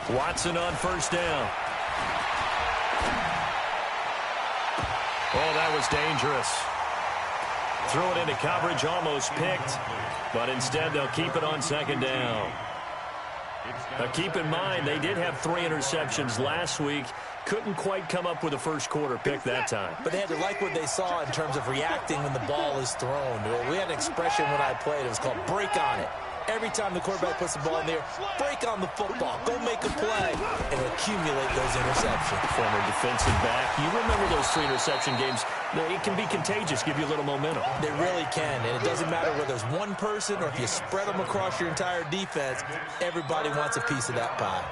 Watson on first down. Oh, that was dangerous. Threw it into coverage, almost picked, but instead they'll keep it on second down. Now keep in mind, they did have 3 interceptions last week. Couldn't quite come up with a first quarter pick that time. But they had to like what they saw in terms of reacting when the ball is thrown. We had an expression when I played. It was called break on it. Every time the quarterback puts the ball in there, break on the football. Go make a play and accumulate those interceptions. Former defensive back. You remember those 3 interception games. It can be contagious, give you a little momentum. They really can, and it doesn't matter whether there's one person or if you spread them across your entire defense, everybody wants a piece of that pie.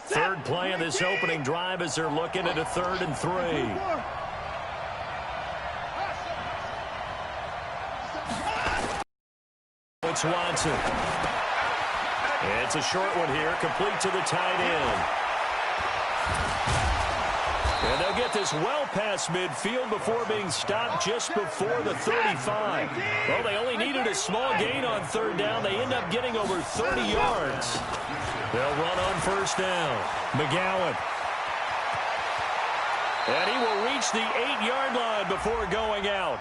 Third play of this opening drive as they're looking at a 3rd and 3. It's Watson. It's a short one here, complete to the tight end. And they'll get this well past midfield before being stopped just before the 35. Well, they only needed a small gain on 3rd down. They end up getting over 30 yards. They'll run on first down. McGowan. And he will reach the 8-yard line before going out.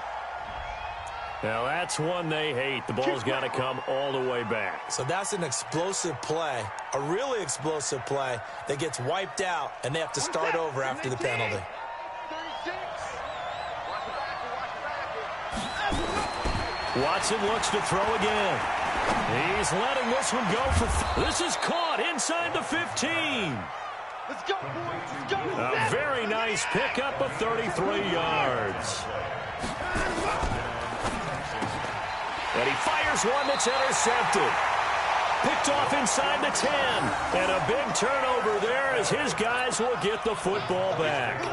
Now, that's one they hate. The ball's got to come all the way back. So that's an explosive play, a really explosive play that gets wiped out, and they have to start over after the penalty. Watson looks to throw again. He's letting this one go for... This is caught inside the 15. Let's go, boys. Let's go. A very nice pickup of 33 yards. And he fires one that's intercepted. Picked off inside the 10. And a big turnover there as his guys will get the football back.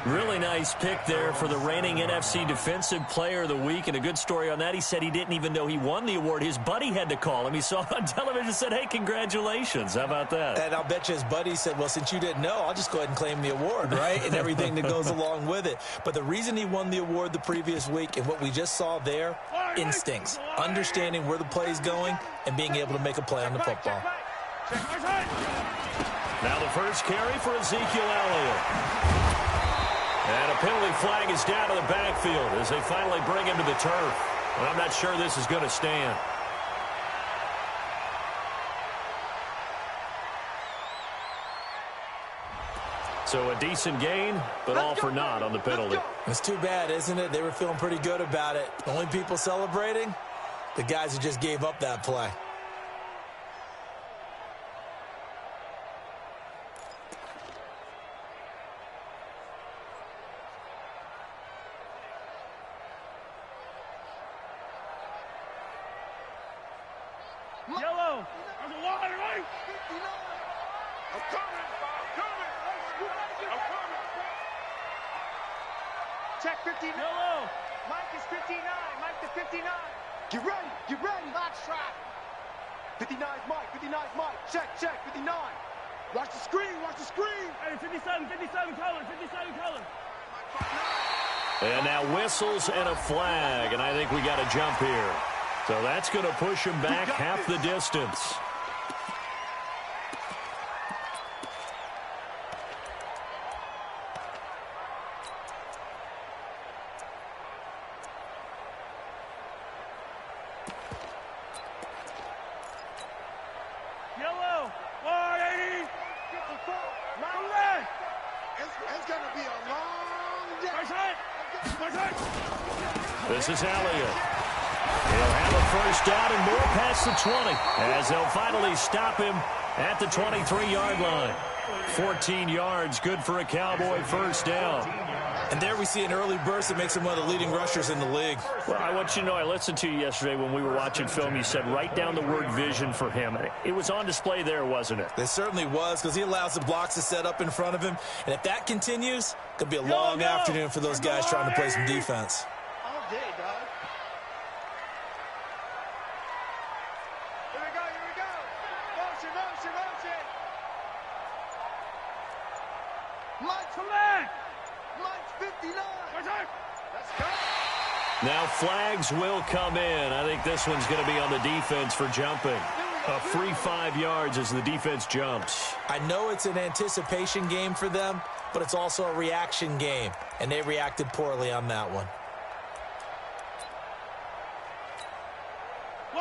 Really nice pick there for the reigning NFC Defensive Player of the Week. And a good story on that. He said he didn't even know he won the award. His buddy had to call him. He saw it on television and said, hey, congratulations. How about that? And I'll bet you his buddy said, well, since you didn't know, I'll just go ahead and claim the award, right? And everything that goes along with it. But the reason he won the award the previous week and what we just saw there, instincts, understanding where the play is going and being able to make a play on the football. Now the first carry for Ezekiel Elliott. And a penalty flag is down to the backfield as they finally bring him to the turf. And I'm not sure this is going to stand. So a decent gain, but all for naught on the penalty. It's too bad, isn't it? They were feeling pretty good about it. The only people celebrating, the guys who just gave up that play. Yellow. There's a line, right? I'm coming. I'm coming. Check 59. Yellow. Mike is 59. Mike to 59. Get ready. Get ready. Box trap. 59 is Mike. 59 is Mike. Check. 59. Watch the screen. Watch the screen. Hey, 57 color. 57 color. And now whistles and a flag, and I think we got a jump here. So that's going to push him back half the distance. Yellow. 180. It's going to be a long day. This is Elliott. He'll have a first down and more past the 20 as they'll finally stop him at the 23-yard line. 14 yards, good for a Cowboy first down. And there we see an early burst that makes him one of the leading rushers in the league. Well, I want you to know, I listened to you yesterday when we were watching film. You said write down the word vision for him. It was on display there, wasn't it? It certainly was, because he allows the blocks to set up in front of him. And if that continues, it could be a long afternoon for those guys trying to play some defense. All day, dog. Here we go, here we go. Motion, motion, motion. Mike, collect. Mike 59. Let's go. Now flags will come in. I think this one's going to be on the defense for jumping. A free 5 yards as the defense jumps. I know it's an anticipation game for them, but it's also a reaction game, and they reacted poorly on that one.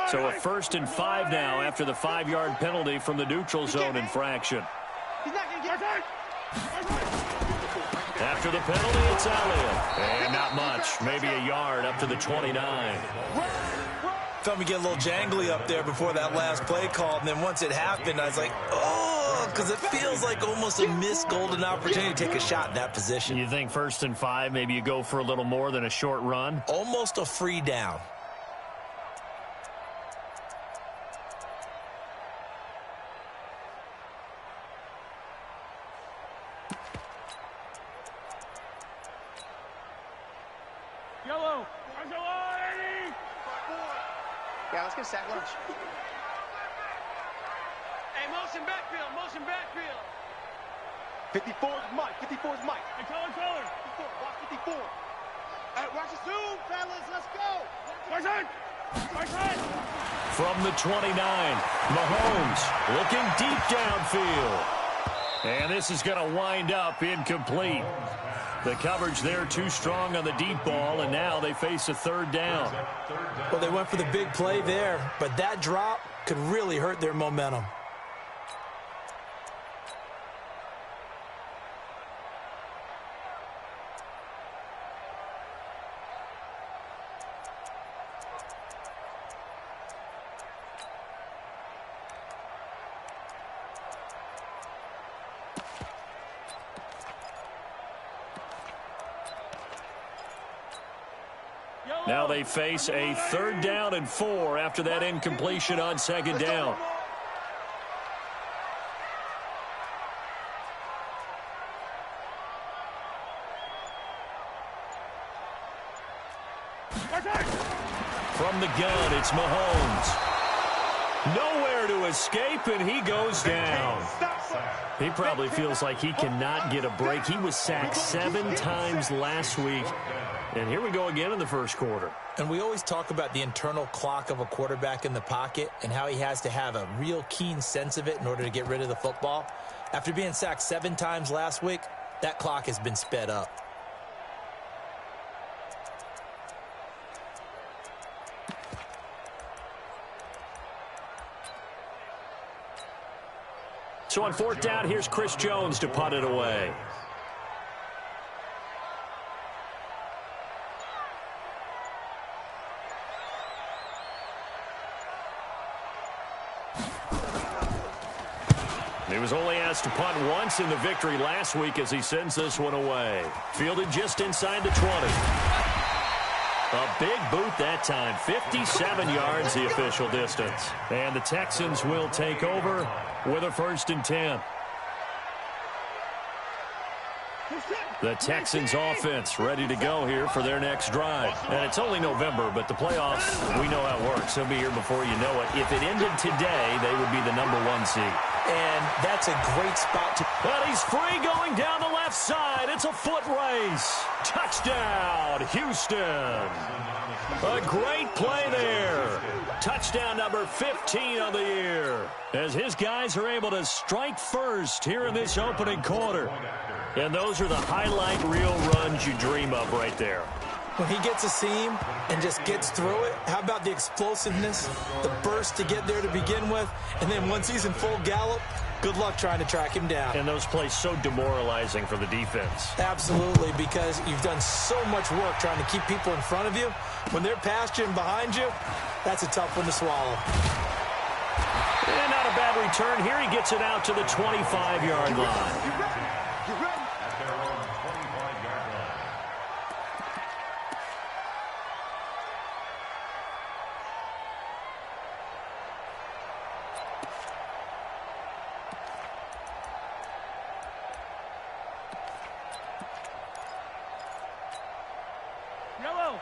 So a 1st and 5 now after the 5-yard penalty from the neutral zone infraction. He's not going to get After the penalty, it's Elliott. And not much, maybe a yard up to the 29. Felt me get a little jangly up there before that last play called, and then once it happened, I was like, oh, because it feels like almost a missed golden opportunity to take a shot in that position. You think 1st and 5, maybe you go for a little more than a short run? Almost a free down. Yellow. Yeah, let's get sack lunch. Hey, motion backfield, motion backfield. 54 is Mike, 54 is Mike. Hey, color. 54, watch 54. Hey, watch the zoom, fellas, let's go. Watch it. From the 29, Mahomes looking deep downfield. And this is going to wind up incomplete. The coverage there too strong on the deep ball, and now they face a 3rd down. Well, they went for the big play there, but that drop could really hurt their momentum. Now they face a 3rd down and 4 after that incompletion on 2nd down. From the gun, it's Mahomes. Nowhere to escape, and he goes down. He probably feels like he cannot get a break. He was sacked 7 times last week. And here we go again in the first quarter. And we always talk about the internal clock of a quarterback in the pocket and how he has to have a real keen sense of it in order to get rid of the football. After being sacked 7 times last week, that clock has been sped up. So on 4th down, here's Chris Jones to punt it away. He was only asked to punt once in the victory last week as he sends this one away. Fielded just inside the 20. A big boot that time. 57 yards the official distance. And the Texans will take over with a 1st and 10. The Texans offense ready to go here for their next drive. And it's only November, but the playoffs, we know how it works. They'll be here before you know it. If it ended today, they would be the #1 seed. And that's a great spot to... But he's free going down the left side. It's a foot race. Touchdown, Houston. A great play there. Touchdown number 15 on the year. As his guys are able to strike first here in this opening quarter. And those are the highlight reel runs you dream of right there. When he gets a seam and just gets through it, how about the explosiveness, the burst to get there to begin with, and then once he's in full gallop, good luck trying to track him down. And those plays so demoralizing for the defense. Absolutely, because you've done so much work trying to keep people in front of you. When they're past you and behind you, that's a tough one to swallow. And not a bad return here. He gets it out to the 25-yard line. You ready? At their own 25-yard line.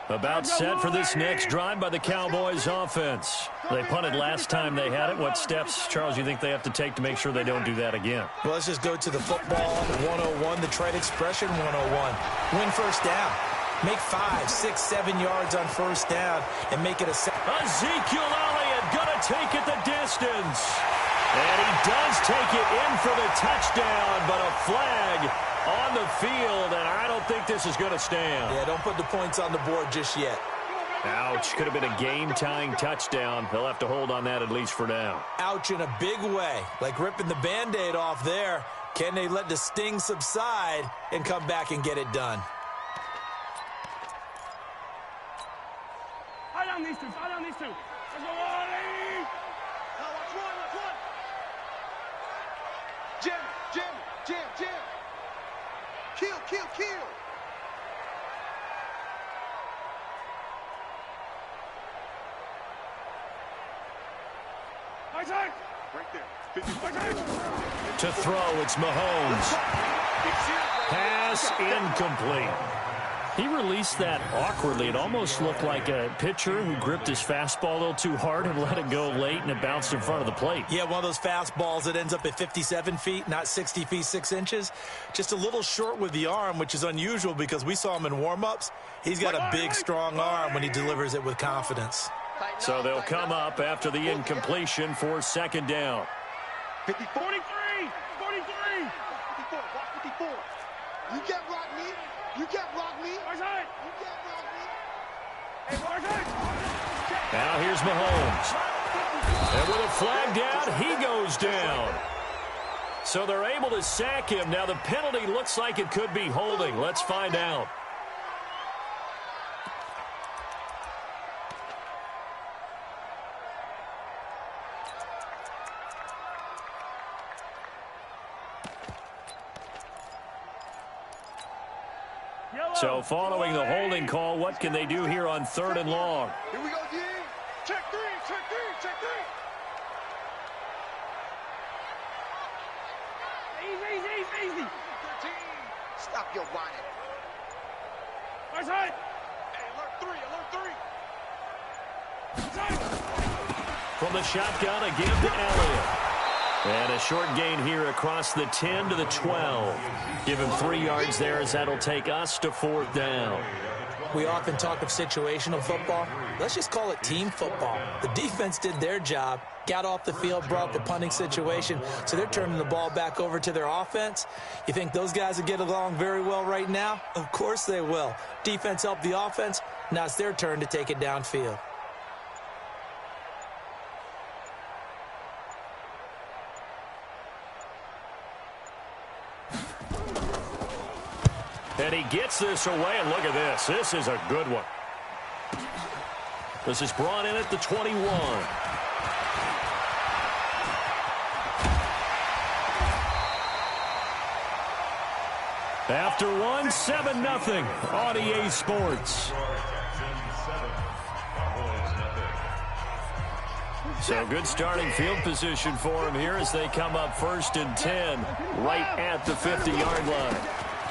About set for this next drive by the Cowboys offense. They punted last time they had it. What steps, Charles, you think they have to take to make sure they don't do that again? Well, let's just go to the football 101, the trade expression 101. Win first down. Make 5, 6, 7 yards on first down and make it a Ezekiel Elliott gonna take it the distance. And he does take it in for the touchdown, but a flag on the field, and I don't think this is going to stand. Yeah, don't put the points on the board just yet. Ouch. Could have been a game-tying touchdown. They'll have to hold on that at least for now. Ouch in a big way, like ripping the Band-Aid off there. Can they let the sting subside and come back and get it done? Fire down these two. Fire down these two. Let's go, Ollie! Watch one, watch one. Jam, jam, jam, jam. Kill, kill, kill. Right side. Right there. 50. Right side. To throw, it's Mahomes. Pass incomplete. He released that awkwardly. It almost looked like a pitcher who gripped his fastball a little too hard and let it go late, and it bounced in front of the plate. Yeah, one of those fastballs that ends up at 57 feet, not 60 feet, 6 inches. Just a little short with the arm, which is unusual because we saw him in warm-ups. He's got a big, strong arm when he delivers it with confidence. So they'll come up after the incompletion for second down. 50, 43. 43. 54, watch 54. You can't rock me. You can't rock me. Right side. You can't rock me. Hey, right side. Now here's Mahomes. And with a flag down, he goes down. So they're able to sack him. Now the penalty looks like it could be holding. Let's find out. So following the holding call, what can they do here on 3rd and long? Here we go, D. Check 3, check 3, check 3. Easy. 13. Stop your whining. Right side. Hey, alert 3, alert 3. Right side. From the shotgun, a give to Elliott. And a short gain here across the 10 to the 12. Give him 3 yards there as that'll take us to 4th down. We often talk of situational football. Let's just call it team football. The defense did their job, got off the field, brought the punting situation, so they're turning the ball back over to their offense. You think those guys will get along very well right now? Of course they will. Defense helped the offense. Now it's their turn to take it downfield. And he gets this away, and look at this. This is a good one. This is brought in at the 21. After one, 7-0 on EA Sports. So good starting field position for him here as they come up 1st and 10, right at the 50-yard line.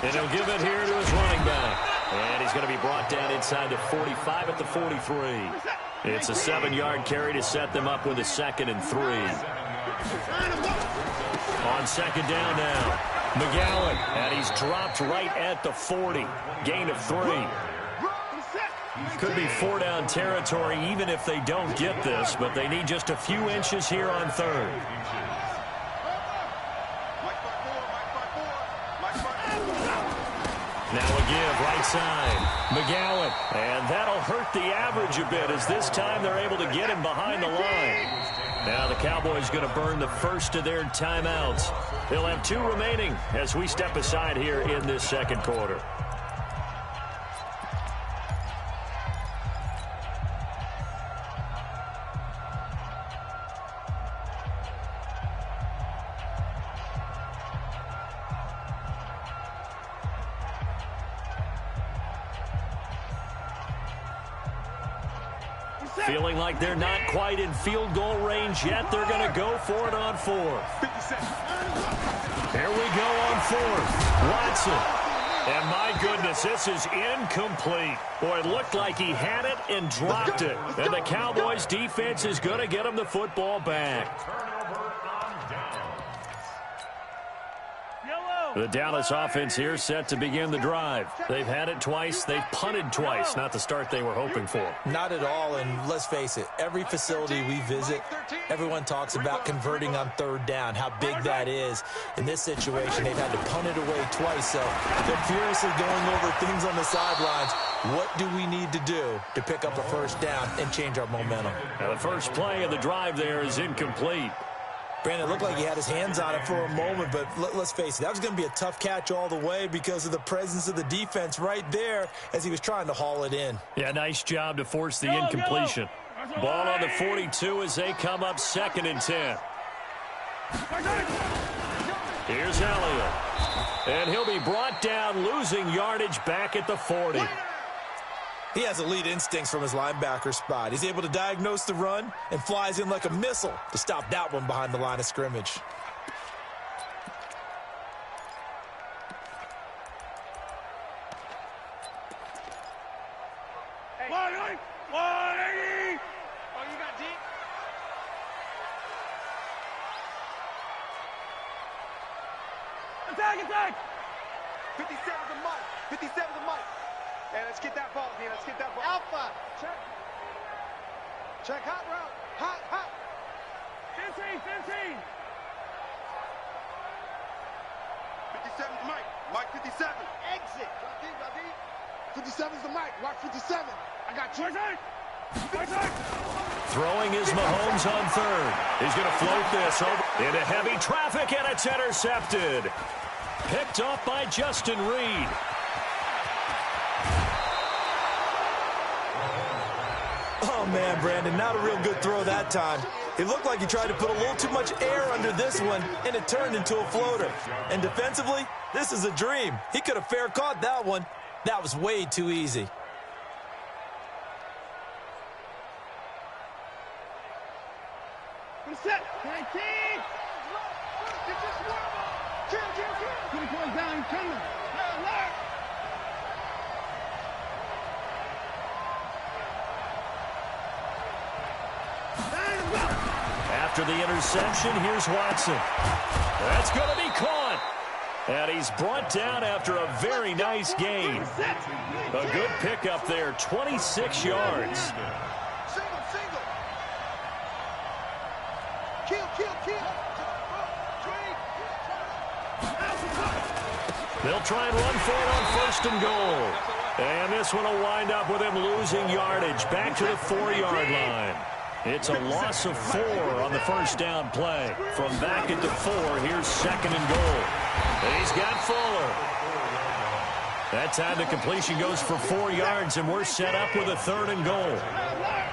And he'll give it here to his running back. And he's going to be brought down inside the 45 at the 43. It's a 7-yard carry to set them up with a 2nd and 3. On 2nd down now, McGowan. And he's dropped right at the 40. Gain of 3. Could be 4-down territory even if they don't get this, but they need just a few inches here on 3rd. Now a give, right side. McGowan. And that'll hurt the average a bit as this time they're able to get him behind the line. Now the Cowboys going to burn the first of their timeouts. They'll have 2 remaining as we step aside here in this 2nd quarter. Feeling like they're not quite in field goal range yet. They're going to go for it on fourth. Here we go on fourth. Watson. And my goodness, this is incomplete. Boy, it looked like he had it and dropped it. And the Cowboys defense is going to get him the football back. The Dallas offense here set to begin the drive. They've had it twice. They've punted twice. Not the start they were hoping for. Not at all, and let's face it, every facility we visit, everyone talks about converting on third down, how big that is. In this situation, they've had to punt it away twice, so they're furiously going over things on the sidelines. What do we need to do to pick up a first down and change our momentum? Now the first play of the drive there is incomplete. Brandon, it looked like he had his hands on it for a moment, but let's face it, that was going to be a tough catch all the way because of the presence of the defense right there as he was trying to haul it in. Yeah, nice job to force the incompletion. Ball on the 42 as they come up 2nd and 10. Here's Elliott. And he'll be brought down, losing yardage back at the 40. He has elite instincts from his linebacker spot. He's able to diagnose the run and flies in like a missile to stop that one behind the line of scrimmage. Hey. 180! Oh, you got deep? Attack! 57's the mic. 57's the mic. Hey, let's get that ball, man. Let's get that ball. Alpha. Check. Check. Hot route. Hot. 15! 57's the mic. Mike 57. Exit. 57's the mic. Watch 57. I got you. Throwing is Mahomes on third. He's going to float this over into heavy traffic, and it's intercepted. Picked off by Justin Reed. Oh, man, Brandon, not a real good throw that time. It looked like he tried to put a little too much air under this one, and it turned into a floater. And defensively, this is a dream. He could have fair caught that one. That was way too easy. Set! 19! Kill! 20 points down, coming. Alert! After the interception, here's Watson. That's going to be caught. And he's brought down after a very nice gain. A good pickup there, 26 yards. Single. Kill. They'll try and run for it on 1st and goal. And this one will wind up with him losing yardage back to the 4-yard line. It's a loss of 4 on the first down play. From back at the 4, here's 2nd and goal. And he's got Fuller. That time the completion goes for 4 yards, and we're set up with a 3rd and goal.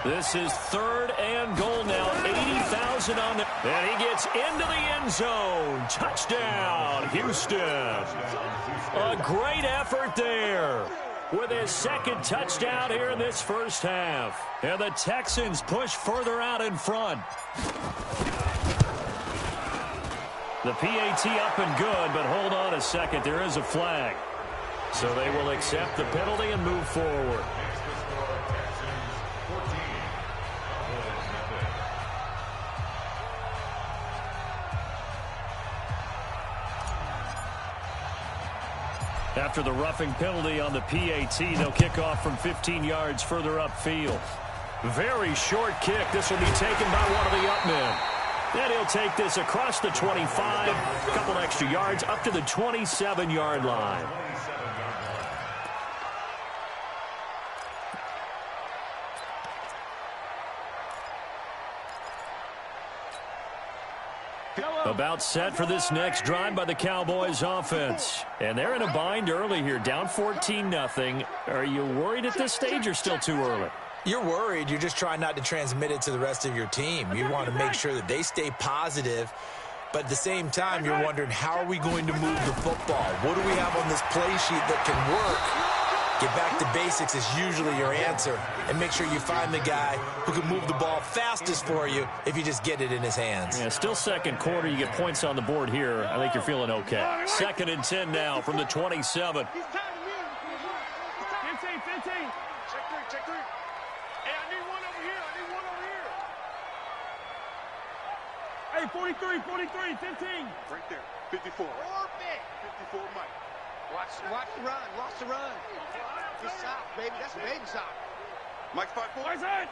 This is 3rd and goal now, 80,000 on the... And he gets into the end zone. Touchdown, Houston. A great effort there with his 2nd touchdown here in this first half. And the Texans push further out in front. The PAT up and good, but hold on a second. There is a flag. So they will accept the penalty and move forward. After the roughing penalty on the PAT, they'll kick off from 15 yards further upfield. Very short kick. This will be taken by one of the up men. Then he'll take this across the 25, a couple extra yards, up to the 27-yard line. About set for this next drive by the Cowboys offense. And they're in a bind early here, down 14-0. Are you worried at this stage or still too early? You're worried. You're just trying not to transmit it to the rest of your team. You want to make sure that they stay positive. But at the same time, you're wondering, how are we going to move the football? What do we have on this play sheet that can work? Get back to basics is usually your answer. And make sure you find the guy who can move the ball fastest for you if you just get it in his hands. Yeah, still second quarter. You get points on the board here. I think you're feeling okay. 2nd and 10 now from the 27. 15. Check three. Hey, I need one over here. Hey, 43, 15. Right there. 54. 54, Mike. Watch the run. Watch the run. Good shot, baby. That's a baby shot. Mike's 5-4. My side.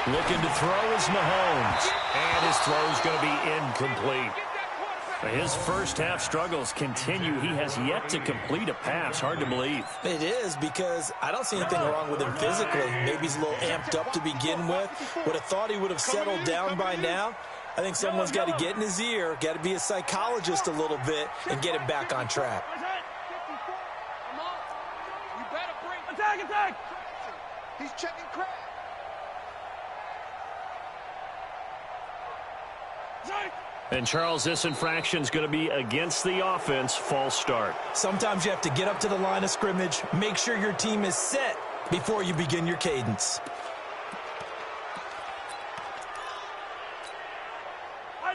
Looking to throw is Mahomes. And his throw is going to be incomplete. His first half struggles continue. He has yet to complete a pass. Hard to believe. It is, because I don't see anything wrong with him physically. Maybe he's a little amped up to begin with. Would have thought he would have settled down by now. I think someone's got to get in his ear, got to be a psychologist a little bit, and get him back on track. Attack! He's checking crap. And Charles, this infraction is going to be against the offense. False start. Sometimes you have to get up to the line of scrimmage, make sure your team is set before you begin your cadence.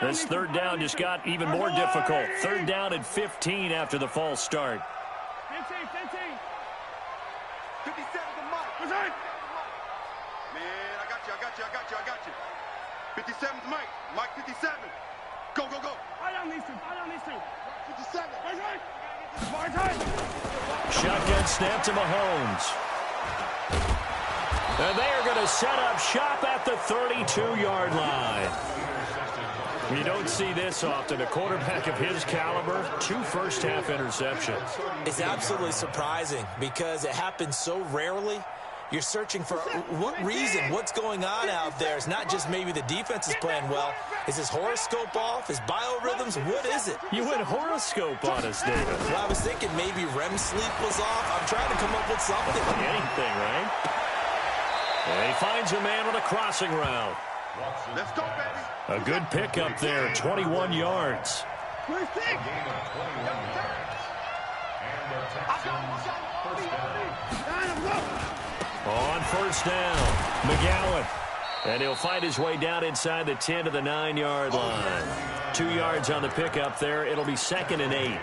This 3rd down just got even more difficult. 3rd down and 15 after the false start. 15. 57 to Mike. Man, I got you. 57 to Mike. Mike 57. Go. I don't need to. 57. Shotgun snap to Mahomes. And they are going to set up shop at the 32-yard line. You don't see this often. A quarterback of his caliber, 2 first-half interceptions. It's absolutely surprising because it happens so rarely. You're searching for what reason, what's going on out there. It's not just maybe the defense is playing well. Is his horoscope off? His biorhythms? What is it? You went horoscope on us, David. Well, I was thinking maybe REM sleep was off. I'm trying to come up with something. Anything, right? And he finds a man on a crossing route. Let's go, baby. A good pickup there, 21 yards. On 1st down, McGowan. And he'll find his way down inside the 10 to the 9-yard line. 2 yards on the pickup there. It'll be 2nd and 8.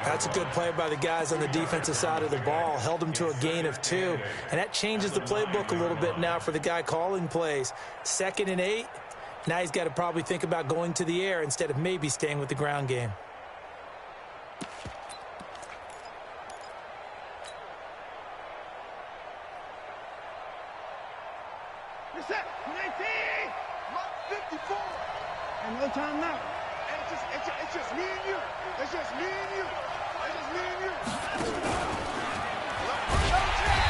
That's a good play by the guys on the defensive side of the ball. Held him to a gain of 2. And that changes the playbook a little bit now for the guy calling plays. 2nd and 8. Now he's got to probably think about going to the air instead of maybe staying with the ground game. You're set. 19. Mark 54. And no time now. It's just me and you.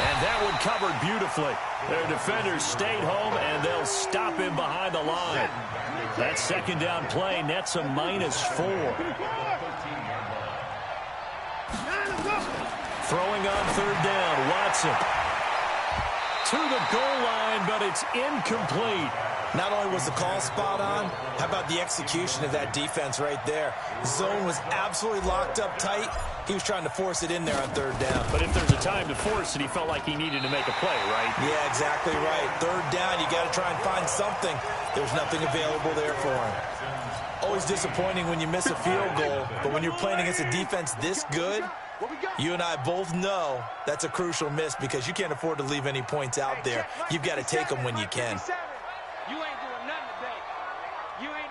And that one covered beautifully. Their defenders stayed home, and they'll stop him behind the line. That 2nd down play nets a -4. Throwing on 3rd down, Watson. To the goal line, but it's incomplete. Not only was the call spot on, how about the execution of that defense right there? Zone was absolutely locked up tight. He was trying to force it in there on 3rd down. But if there's a time to force it, he felt like he needed to make a play, right? Yeah, exactly right. 3rd down, you got to try and find something. There's nothing available there for him. Always disappointing when you miss a field goal, but when you're playing against a defense this good, you and I both know that's a crucial miss because you can't afford to leave any points out there. You've got to take them when you can. You ain't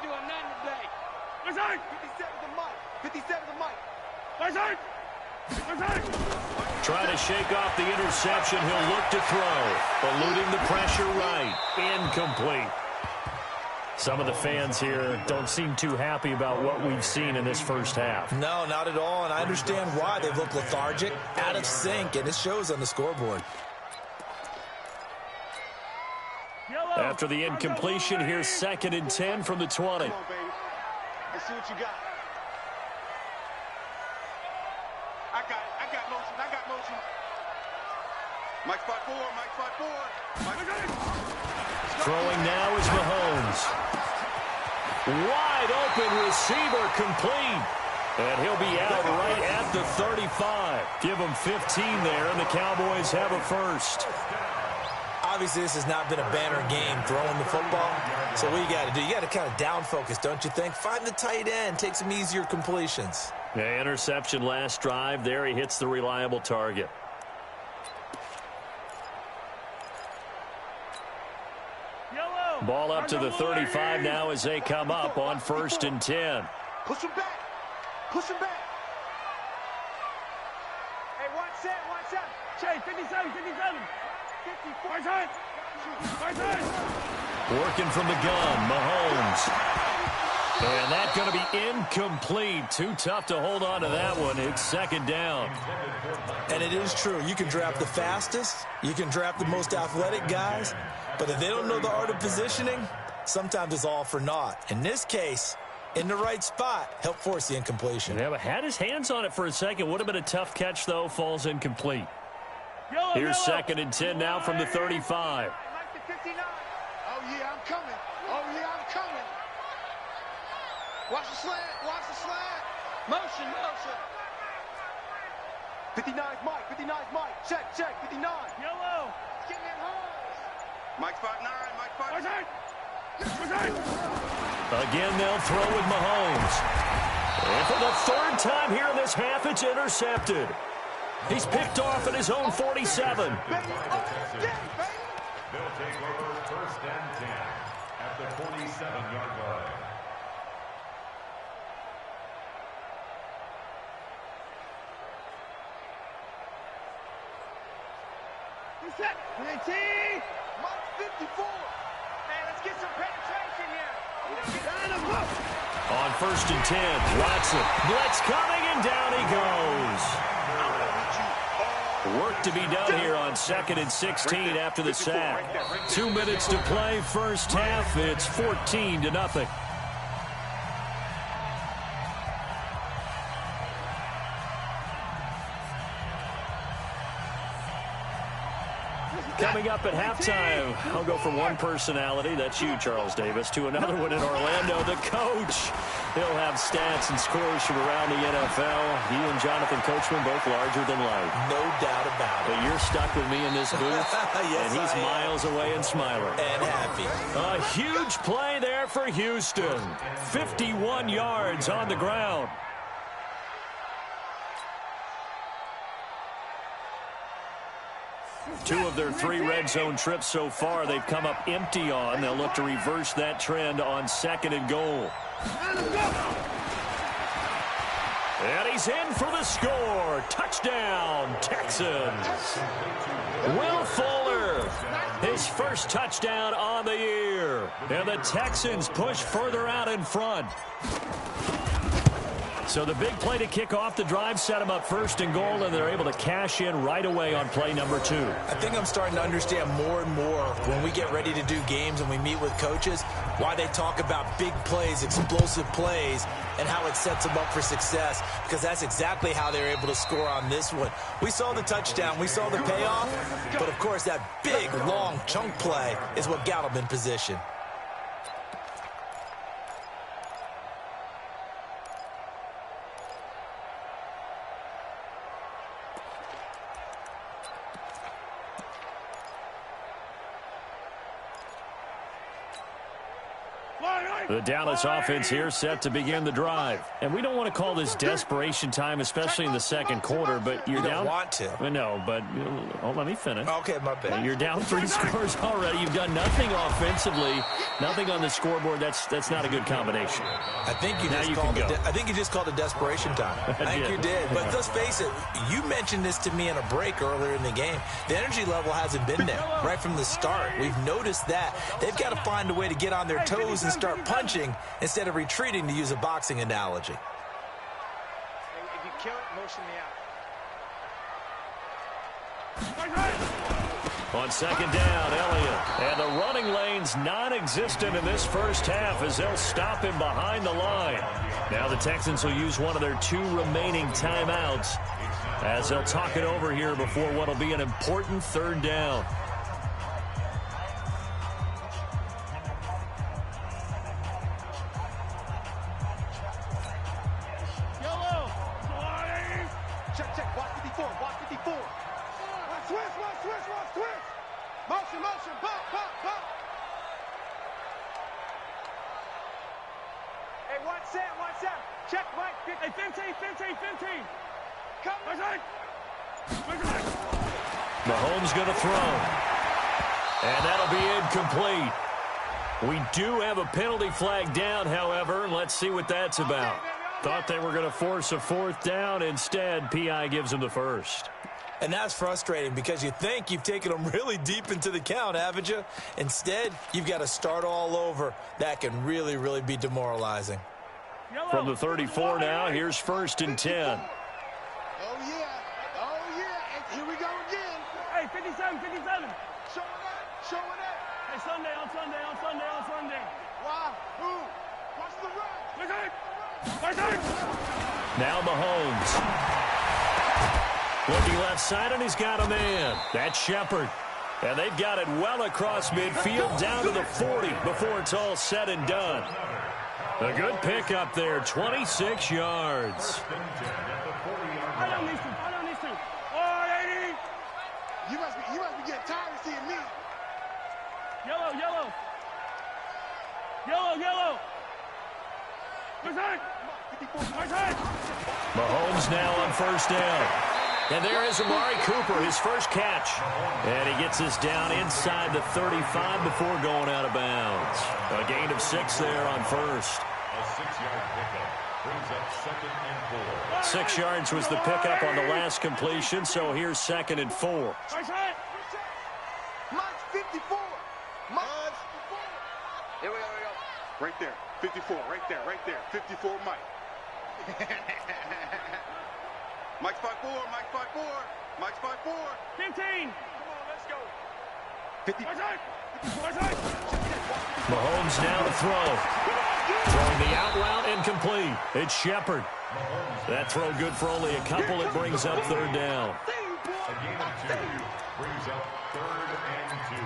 doing nothing today. 57 to Mike. 57 to Mike. Trying to shake off the interception. He'll look to throw. Eluding the pressure right. Incomplete. Some of the fans here don't seem too happy about what we've seen in this first half. No, not at all, and I understand why. They've looked lethargic, out of sync, and it shows on the scoreboard. After the incompletion, here's 2nd and 10 from the 20. Come on, baby. Let's see what you got. I got motion. Mike's 5-4. Throwing now is Mahomes. Wide open receiver complete. And he'll be out right at the 35. Give him 15 there, and the Cowboys have a first. Obviously, this has not been a banner game throwing the football. So what you got to do, you got to kind of down focus, don't you think? Find the tight end, take some easier completions. Yeah, interception last drive. There he hits the reliable target. Ball up to the 35 now as they come up on 1st and 10. Push him back. Push him back. Hey, watch that, watch that. Chase, 57, 57. 54. Right side. Right side. Working from the gun, Mahomes. And that's going to be incomplete. Too tough to hold on to that one. It's 2nd down. And it is true. You can draft the fastest. You can draft the most athletic guys. But if they don't know the art of positioning, sometimes it's all for naught. In this case, in the right spot, help force the incompletion. Yeah, but had his hands on it for a second. Would have been a tough catch, though. Falls incomplete. Here's 2nd and 10 now from the 35. Oh, yeah, I'm coming. Oh, yeah, I'm coming. Watch the slant. Watch the slant. Motion, motion. 59's Mike. 59's Mike. Check, check. 59. Yellow. Get in home. Mike 5'9". Mike 5'9". Again, they'll throw with Mahomes. And for the 3rd time here in this half, it's intercepted. He's picked off at his own 47. They'll take over 1st and 10 at the 47-yard line. Reset. 19. Mike 54. Hey, let's get some penetration here. On 1st and 10, Watson. Blitz coming, and down he goes. Work to be done here on 2nd and 16 after the sack. 2 minutes to play, first half. It's 14-0. Coming up at halftime, I'll go from one personality, that's you, Charles Davis, to another one in Orlando, the coach. He'll have stats and scores from around the NFL. He and Jonathan Coachman both larger than life. No doubt about it. But you're stuck with me in this booth, yes, and he's miles away and smiling. And happy. A huge play there for Houston. 51 yards on the ground. Two of their 3 red zone trips so far, they've come up empty on. They'll look to reverse that trend on 2nd and goal. And he's in for the score. Touchdown, Texans. Will Fuller, his first touchdown on the year. And the Texans push further out in front. So the big play to kick off the drive set them up 1st and goal, and they're able to cash in right away on play number 2. I think I'm starting to understand more and more when we get ready to do games and we meet with coaches why they talk about big plays, explosive plays, and how it sets them up for success, because that's exactly how they're able to score on this one. We saw the touchdown. We saw the payoff. But, of course, that big, long chunk play is what got them in position. The Dallas offense here set to begin the drive. And we don't want to call this desperation time, especially in the 2nd quarter, but you're down. You don't want to. No, but let me finish. Okay, my bad. You're down 3 scores already. You've done nothing offensively, nothing on the scoreboard. That's not a good combination. I think you just called it desperation time. I think you did. But let's face it, you mentioned this to me in a break earlier in the game. The energy level hasn't been there right from the start. We've noticed that. They've got to find a way to get on their toes and start punching instead of retreating, to use a boxing analogy. If you kill it, motion me out. On 2nd down, Elliott. And the running lane's non-existent in this first half as they'll stop him behind the line. Now the Texans will use one of their 2 remaining timeouts as they'll talk it over here before what will be an important 3rd down. Yellow. Watch 54. Watch twist, watch twist, watch twist. Motion, motion, bump, bump, bump. Hey, watch that, watch that. Check, Mike. Hey, 15, 15, 15. Come on. Mahomes going to throw. And that'll be incomplete. We do have a penalty flag down, however. Let's see what that's about. Thought they were going to force a fourth down. Instead, P.I. gives them the first. And that's frustrating because you think you've taken them really deep into the count, haven't you? Instead, you've got to start all over. That can really, really be demoralizing. From the 34 now, here's 1st and 10. Oh, yeah. Oh, yeah. And here we go again. Hey, 57, 57. Showing up, showing up. Hey, Sunday, on Sunday, on Sunday, on Sunday. Wow. Who? Watch the run. Look at it. Now Mahomes. Looking left side, and he's got a man. That's Shepard. And they've got it well across midfield down to the 40 before it's all said and done. A good pickup there, 26 yards. I don't need to. I don't need to. Oh, 80. You must be getting tired of seeing me. Yellow, yellow. Yellow, yellow. Mahomes now on 1st down. And there is Amari Cooper, his first catch. And he gets us down inside the 35 before going out of bounds. A gain of 6 there on 1st. A 6-yard pickup brings up 2nd and 4. 6 yards was the pickup on the last completion, so here's 2nd and 4. Mike's 54. Mike's 54. Here we go. Right there. 54. Right there. Right there. 54 Mike. Mike's 5'4". Mike's 5'4". Mike's 5'4". 15. Come on, let's go. 50. Mahomes now to throw. Throwing the out route incomplete. It's Shepard. That throw good for only a couple. It brings up 3rd down. A gain of 2 brings up 3rd and 2.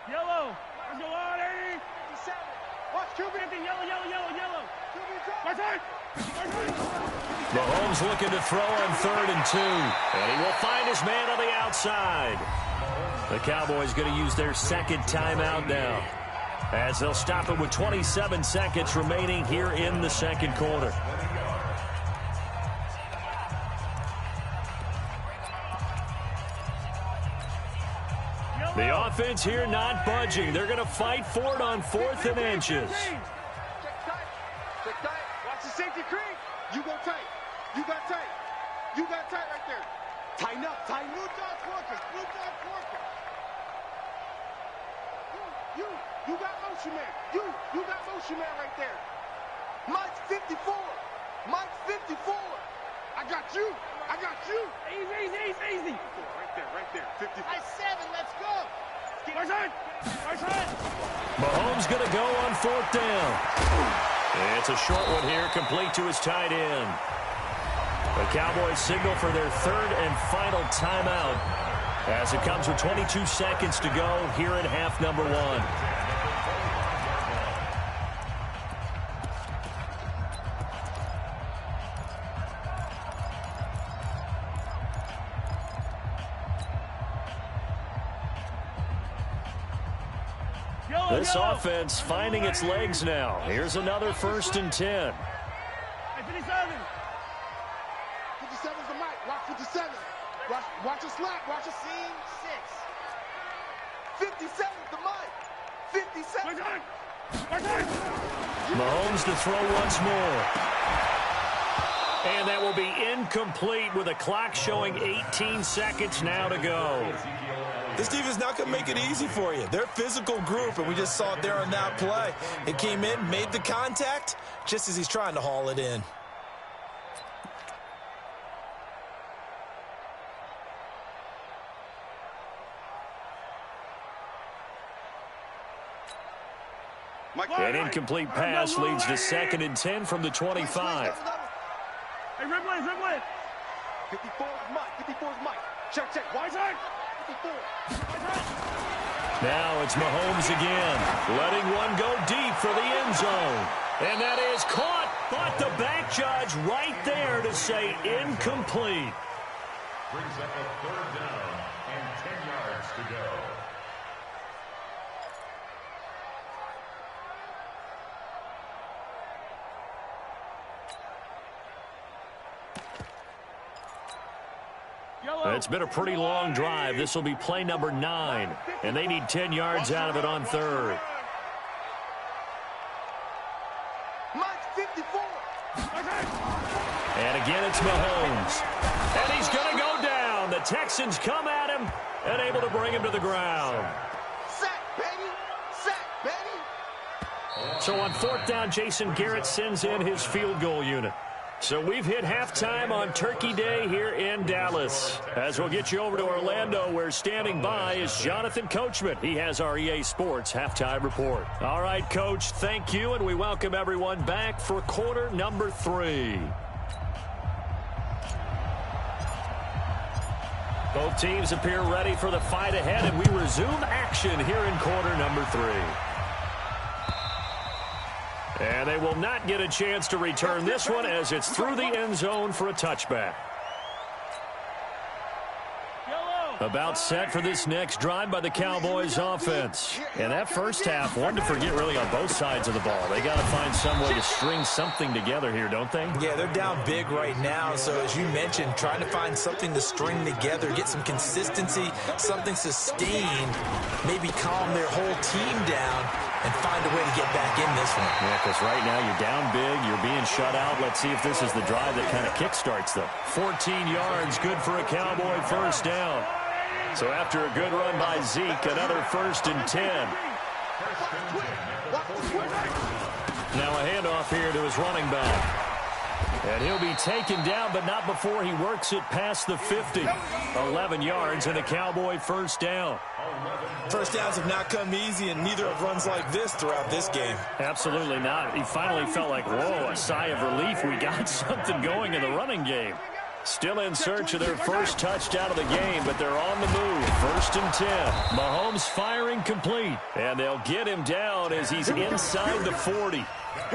Yellow. Let's go on, 80. 57. Watch QB. Yellow, yellow, yellow, yellow. Watch it. Mahomes looking to throw on 3rd and 2. And he will find his man on the outside. The Cowboys going to use their 2nd timeout now, as they'll stop it with 27 seconds remaining here in the 2nd quarter. The offense here not budging. They're going to fight for it on 4th and inches. Check tight. Check tight. Watch the safety creep. You go tight. You got tight. You got tight right there. Tighten up. Tighten. Blue dog's working. Blue dog's working. You got motion man. You got motion man right there. Mike's 54. Mike's 54. I got you. I got you. Easy, easy, easy. Right there. 54. I 7. Let's go. Mahomes going to go on 4th down. It's a short one here, complete to his tight end. The Cowboys signal for their 3rd and final timeout, as it comes with 22 seconds to go here in half number 1. This offense finding its legs now. Here's another 1st and 10. Hey, 57. 57's the mic. Watch 57. Watch a slap. Watch a scene. 6. 57's the mic. 57. Mahomes to throw once more. And that will be incomplete with a clock showing 18 seconds now to go. This defense not going to make it easy for you. They're a physical group, and we just saw it there on that play. It came in, made the contact, just as he's trying to haul it in. An incomplete pass leads to 2nd and 10 from the 25. Hey, Ripley. 54's Mike. 54's Mike. Check, check. Wide side. 54. Now it's Mahomes again, letting one go deep for the end zone. And that is caught, but the back judge right there to say incomplete. Brings up a 3rd down and 10 yards to go. It's been a pretty long drive. This will be play number 9, and they need 10 yards out of it on 3rd. Mike's 54. And again, it's Mahomes. And he's going to go down. The Texans come at him and able to bring him to the ground. Sack, baby. Sack, baby. So on 4th down, Jason Garrett sends in his field goal unit. So we've hit halftime on Turkey Day here in Dallas. As we'll get you over to Orlando, where standing by is Jonathan Coachman. He has our EA Sports halftime report. All right, Coach, thank you, and we welcome everyone back for quarter number 3. Both teams appear ready for the fight ahead, and we resume action here in quarter number 3. And they will not get a chance to return this one as it's through the end zone for a touchback. About set for this next drive by the Cowboys offense. And that first half, one to forget really on both sides of the ball. They got to find some way to string something together here, don't they? Yeah, they're down big right now. So as you mentioned, trying to find something to string together, get some consistency, something sustained, maybe calm their whole team down and find a way to get back in this one. Yeah, because right now you're down big, you're being shut out. Let's see if this is the drive that kind of kickstarts them. 14 yards, good for a Cowboy first down. So after a good run by Zeke, another 1st and 10. Now a handoff here to his running back. And he'll be taken down, but not before he works it past the 50. 11 yards and a Cowboy first down. First downs have not come easy, and neither have runs like this throughout this game. Absolutely not. He finally felt like, whoa, a sigh of relief. We got something going in the running game. Still in search of their first touchdown of the game, but they're on the move. 1st and 10. Mahomes firing complete. And they'll get him down as he's inside the 40.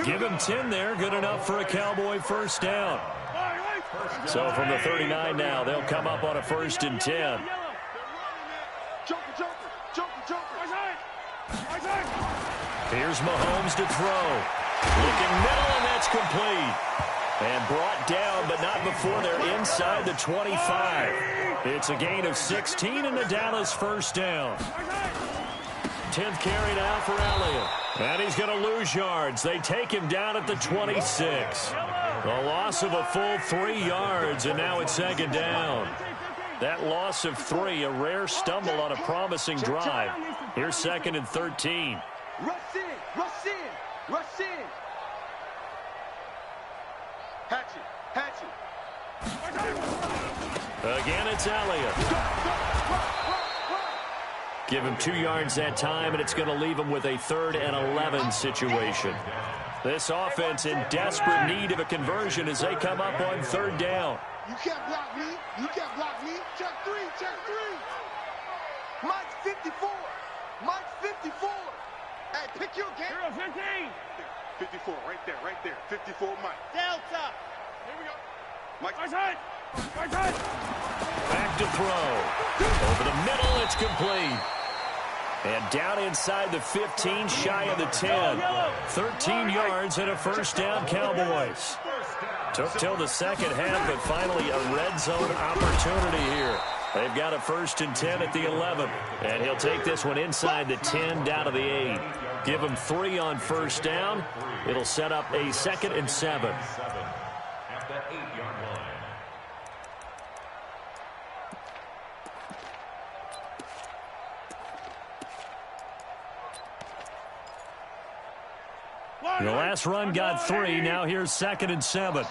Give him 10 there. Good enough for a Cowboy first down. So from the 39 now, they'll come up on a 1st and 10. Here's Mahomes to throw. Looking middle, and that's complete. And brought down, but not before they're inside the 25. It's a gain of 16 and the Dallas first down. 10th carry now for Elliott. And he's going to lose yards. They take him down at the 26. A loss of a full 3 yards, and now it's 2nd down. That loss of 3, a rare stumble on a promising drive. Here's 2nd and 13. Rush in, rush in, rush in. Hatchet, hatchet. Again, it's Elliott. Give him 2 yards that time, and it's going to leave him with a 3rd and 11 situation. This offense in desperate need of a conversion as they come up on 3rd down. You can't block me. You can't block me. Check 3, check 3. Mike's 54. Mike's 54. Hey, pick your game. 15. 54, right there. 54, Mike. Delta. Here we go. Mike. Right side. Right side. Back to throw. Over the middle, it's complete. And down inside the 15, shy of the 10. 13 yards and a first down, Cowboys. Took till the 2nd half, but finally a red zone opportunity here. They've got a 1st and 10 at the 11. And he'll take this one inside the 10 down to the 8. Give him 3 on first down. It'll set up a 2nd and 7. At the 8-yard line. The last run got 3. Now here's 2nd and 7. Hey,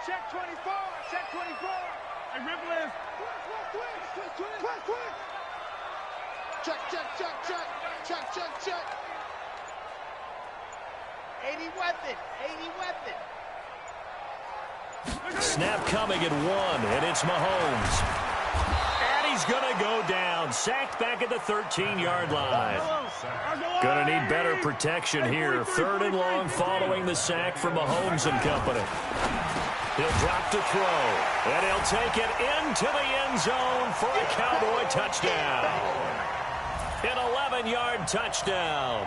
check 24. Check 24. Hey, rip list. Check, check, check, check. Check, check, check. 80 weapon. 80 weapon. Snap coming at 1, and it's Mahomes. And he's going to go down. Sacked back at the 13-yard line. Going to need better protection here. 3rd and long following the sack from Mahomes and company. He'll drop to throw, and he'll take it into the end zone for a Cowboy touchdown. An 11-yard touchdown.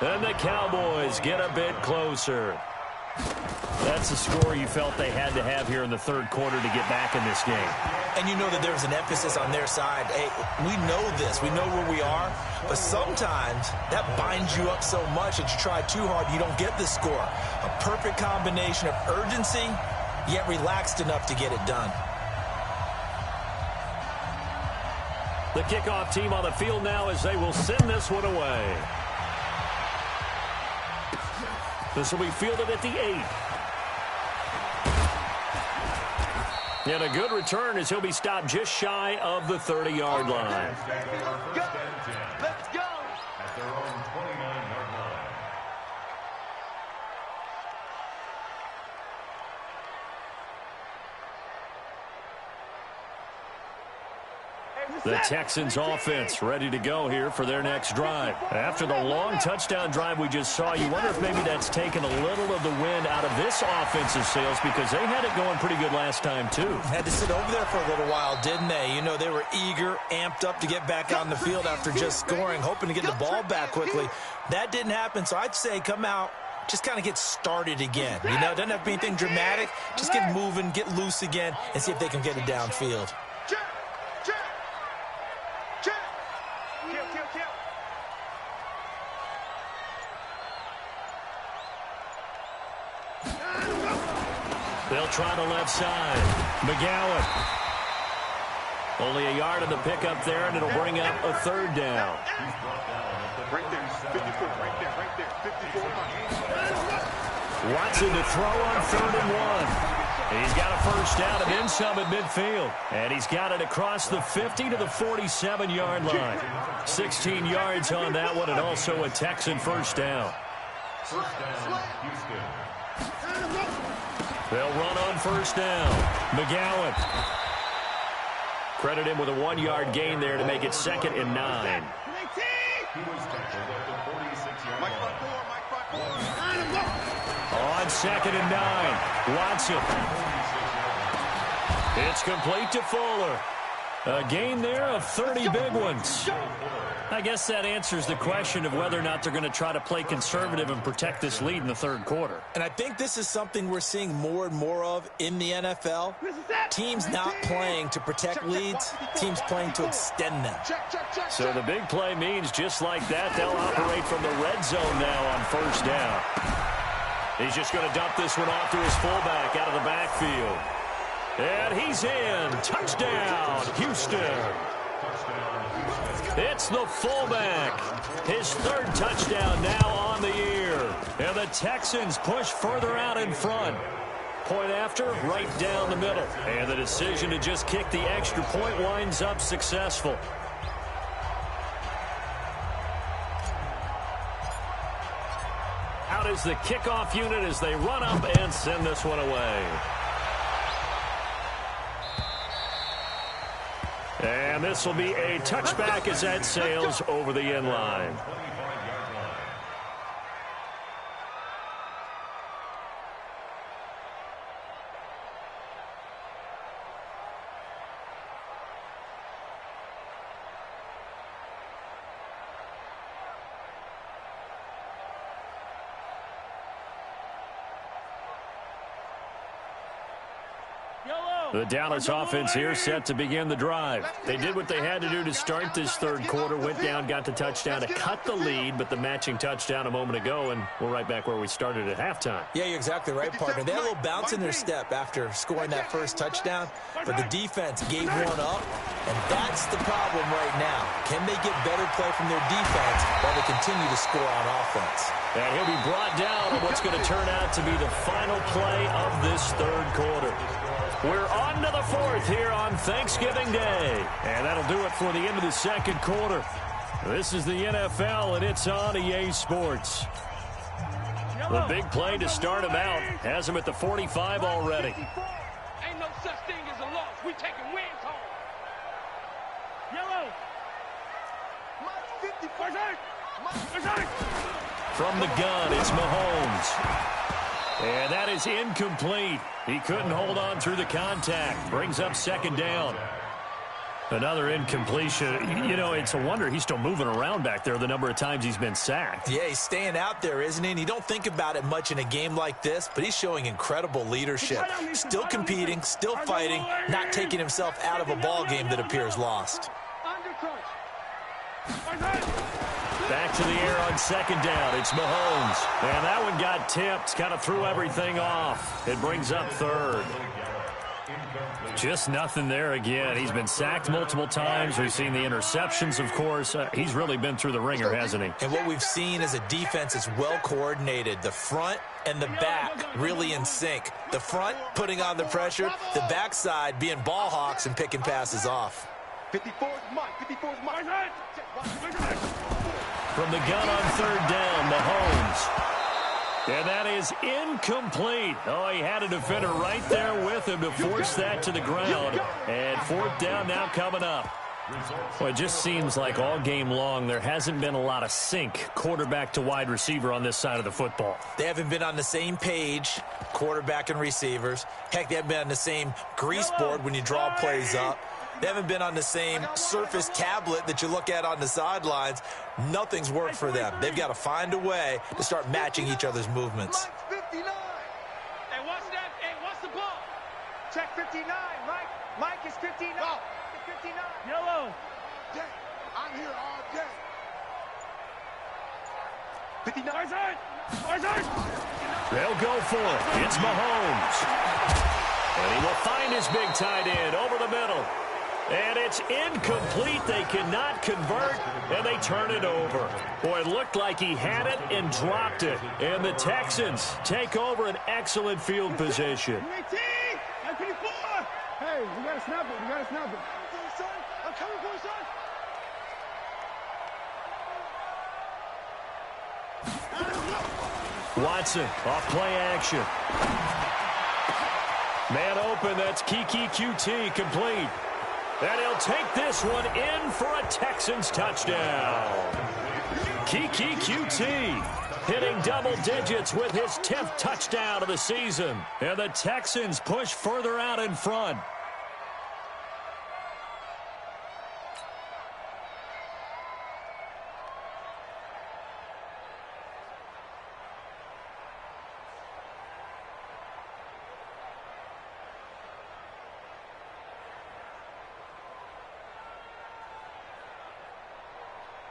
And the Cowboys get a bit closer. That's the score you felt they had to have here in the 3rd quarter to get back in this game. And you know that there's an emphasis on their side. Hey, we know this. We know where we are. But sometimes that binds you up so much that you try too hard, you don't get the score. A perfect combination of urgency, yet relaxed enough to get it done. The kickoff team on the field now as they will send this one away. This will be fielded at the 8. And a good return as he'll be stopped just shy of the 30-yard line. Let's go. At their own 29-yard line. The Texans offense ready to go here for their next drive. After the long touchdown drive we just saw, you wonder if maybe that's taken a little of the wind out of this offensive sails because they had it going pretty good last time too. Had to sit over there for a little while, didn't they? You know, they were eager, amped up to get back on the field after just scoring, hoping to get the ball back quickly. That didn't happen, so I'd say come out, just kind of get started again. You know, it doesn't have to be anything dramatic. Just get moving, get loose again, and see if they can get it downfield. They'll try the left side. McGowan. Only a yard of the pickup there, and it'll bring up a 3rd down. Right there, 54, right there, 54. Watson to throw on 3rd and 1. He's got a first down and then some at midfield. And he's got it across the 50 to the 47-yard line. 16 yards on that one, and also a Texan first down. First down, Houston. They'll run on first down. McGowan. Credit him with a 1-yard gain there to make it 2nd and 9. He was tackled at the 46-yard line. On 2nd and 9. Watson. It's complete to Fuller. A gain there of 30 big ones. I guess that answers the question of whether or not they're going to try to play conservative and protect this lead in the 3rd quarter. And I think this is something we're seeing more and more of in the NFL. Teams not playing to protect leads, teams playing to extend them. So the big play means just like that, they'll operate from the red zone now on first down. He's just going to dump this one off to his fullback out of the backfield. And he's in. Touchdown, Houston. It's the fullback. His 3rd touchdown now on the year. And the Texans push further out in front. Point after, right down the middle. And the decision to just kick the extra point winds up successful. Out is the kickoff unit as they run up and send this one away. And this will be a touchback as that sails over the end line. The Dallas offense here set to begin the drive. They did what they had to do to start this 3rd quarter, went down, got the touchdown to cut the lead, but the matching touchdown a moment ago, and we're right back where we started at halftime. Yeah, you're exactly right, partner. They had a little bounce in their step after scoring that first touchdown, but the defense gave one up, and that's the problem right now. Can they get better play from their defense while they continue to score on offense? And he'll be brought down on what's going to turn out to be the final play of this 3rd quarter. We're on to the 4th here on Thanksgiving Day. And that'll do it for the end of the 2nd quarter. This is the NFL, and it's on EA Sports. The big play to start him out has him at the 45 already. Ain't no such thing as a loss. We taking wins home. Yellow. From the gun, it's Mahomes. And that is incomplete. He couldn't hold on through the contact. Brings up second down. Another incompletion. You know, it's a wonder he's still moving around back there the number of times he's been sacked. Yeah, he's staying out there, isn't he? And you don't think about it much in a game like this, but he's showing incredible leadership. Still competing, still fighting, not taking himself out of a ball game that appears lost. Back to the air on second down. It's Mahomes. And that one got tipped. Kind of threw everything off. It brings up third. Just nothing there again. He's been sacked multiple times. We've seen the interceptions, of course. He's really been through the ringer, hasn't he? And what we've seen is a defense that's well coordinated. The front and the back really in sync. The front putting on the pressure. The backside being ball hawks and picking passes off. 54 is Mike. 54 is Mike. From the gun on third down, Mahomes. And that is incomplete. Oh, he had a defender right there with him to force that to the ground. And fourth down now coming up. Well, it just seems like all game long there hasn't been a lot of sync quarterback to wide receiver on this side of the football. They haven't been on the same page, quarterback and receivers. Heck, they haven't been on the same grease board when you draw plays up. They haven't been on the same Surface tablet that you look at on the sidelines. Nothing's worked for them. They've got to find a way to start matching each other's movements. Mike's 59. Hey, what's that? Hey, what's the ball? Check 59, Mike. Mike is 59. Go. 59. Yellow. Day. I'm here all day. 59. They'll go for it. It's Mahomes. And he will find his big tight end over the middle. And it's incomplete. They cannot convert, and they turn it over. Boy, it looked like he had it and dropped it. And the Texans take over an excellent field position. Hey, we got to snap it. We got to snap it. I'm coming for you, son. Watson off play action. Man open, that's Kiki QT complete. And he'll take this one in for a Texans touchdown. Kiki QT hitting double digits with his 10th touchdown of the season. And the Texans push further out in front.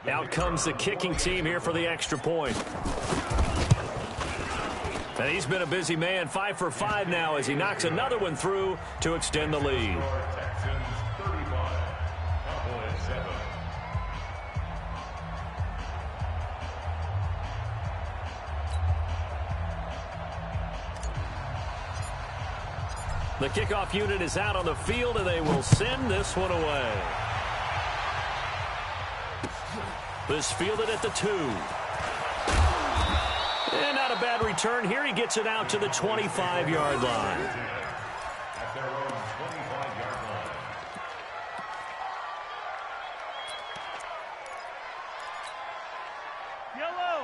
Out comes the kicking team here for the extra point. And he's been a busy man, 5 for 5 now as he knocks another one through to extend the lead. Texans 35, Cowboys 7. The kickoff unit is out on the field, and they will send this one away. This fielded at the 2. And not a bad return here. He gets it out to the 25-yard line. At their own 25-yard line.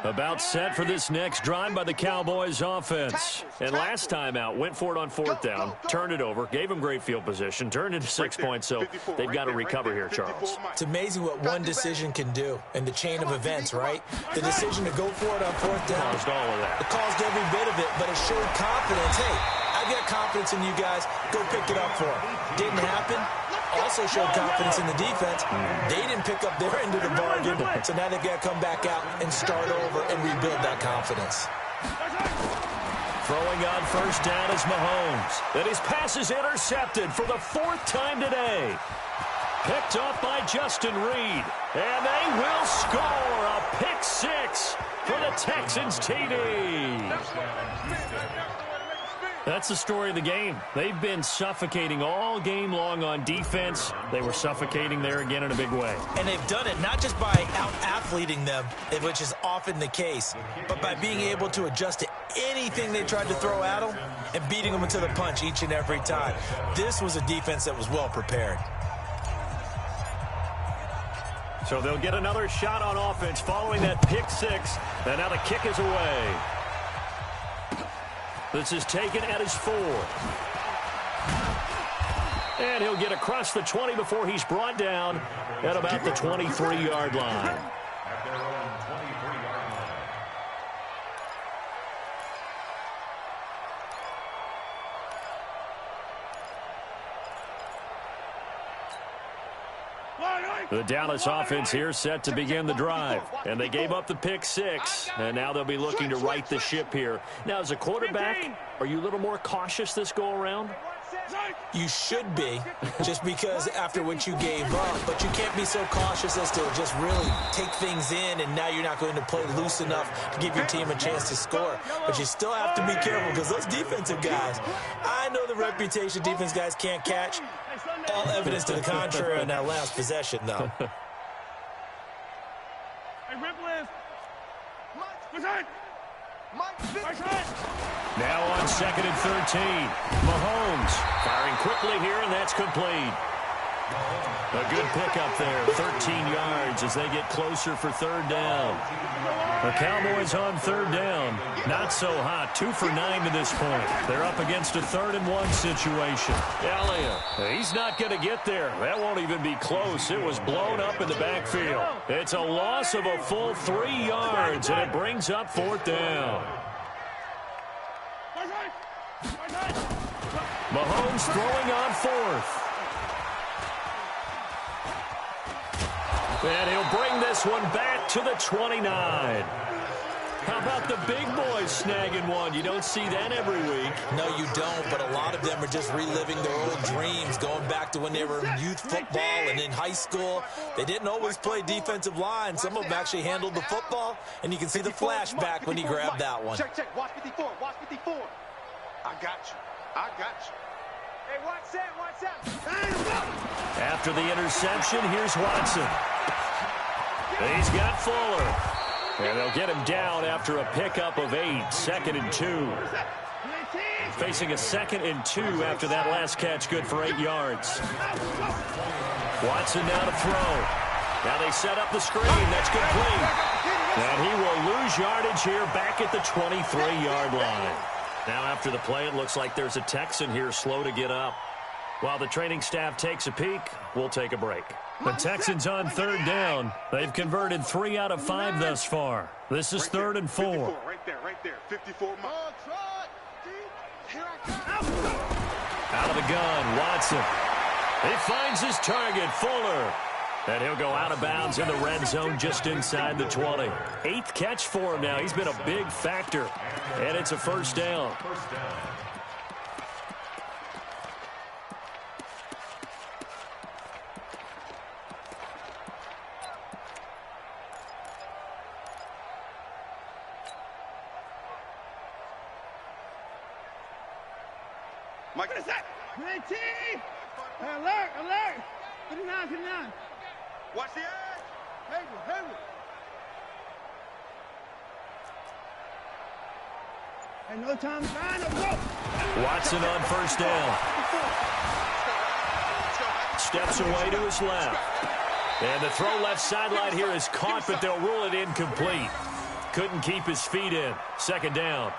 About set for this next drive by the Cowboys offense. And last time out, went for it on fourth down, turned it over, gave him great field position, turned into 6 points, so they've got to recover here, Charles. It's amazing what one decision can do in the chain of events, right? The decision to go for it on fourth down. Caused all of that. It caused every bit of it, but it showed confidence. Hey, I've got confidence in you guys. Go pick it up for them. Didn't happen. Also showed confidence in the defense. They didn't pick up their end of the bargain, so now they've got to come back out and start over and rebuild that confidence. Throwing on first down is Mahomes. And his pass is intercepted for the 4th time today. Picked off by Justin Reed. And they will score a pick 6 for the Texans TD. That's the story of the game. They've been suffocating all game long on defense. They were suffocating there again in a big way. And they've done it not just by out-athleting them, which is often the case, but by being able to adjust to anything they tried to throw at them and beating them into the punch each and every time. This was a defense that was well prepared. So they'll get another shot on offense following that pick six. And now the kick is away. This is taken at his 4. And he'll get across the 20 before he's brought down at about the 23-yard line. At their own 23-yard line. The Dallas offense here set to begin the drive. And they gave up the pick six. And now they'll be looking to right the ship here. Now, as a quarterback, are you a little more cautious this go-around? You should be, just because after what you gave up. But you can't be so cautious as to just really take things in, and now you're not going to play loose enough to give your team a chance to score. But you still have to be careful because those defensive guys, I know the reputation defense guys can't catch. All evidence to the contrary in that last possession, though. Now on 2nd and 13. Mahomes firing quickly here, and that's complete. A good pickup there, 13 yards as they get closer for 3rd down. The Cowboys on 3rd down. Not so hot, 2 for 9 to this point. They're up against a 3rd and 1 situation. Elliott, he's not going to get there. That won't even be close. It was blown up in the backfield. It's a loss of a full 3 yards, and it brings up 4th down. Mahomes throwing on 4th. And he'll bring this one back to the 29. How about the big boys snagging one? You don't see that every week. No, you don't, but a lot of them are just reliving their old dreams, going back to when they were in youth football and in high school. They didn't always play defensive line. Some of them actually handled the football, and you can see the flashback when he grabbed that one. Check. Watch 54. Watch 54. I got you. Hey, watch that. After the interception, here's Watson. He's got Fuller. And they'll get him down after a pickup of 8. 2nd and 2. Facing a 2nd and 2 after that last catch, good for 8 yards. Watson now to throw. Now they set up the screen. That's complete. And he will lose yardage here back at the 23-yard line. Now after the play, it looks like there's a Texan here slow to get up. While the training staff takes a peek, we'll take a break. The Texans on 3rd down. They've converted 3 out of 5 thus far. This is 3rd and 4. 54, right there. 54. Out of the gun, Watson. He finds his target, Fuller. And he'll go out of bounds in the red zone just inside the 20. 8th catch for him now. He's been a big factor. And it's a 1st down. Mike, what is that? 19! Alert! 59. Watch the edge. Hayward. And no time trying to go. Watson on 1st down. Steps away to his left. And the throw left sideline here is caught, but they'll rule it incomplete. Couldn't keep his feet in. 2nd down.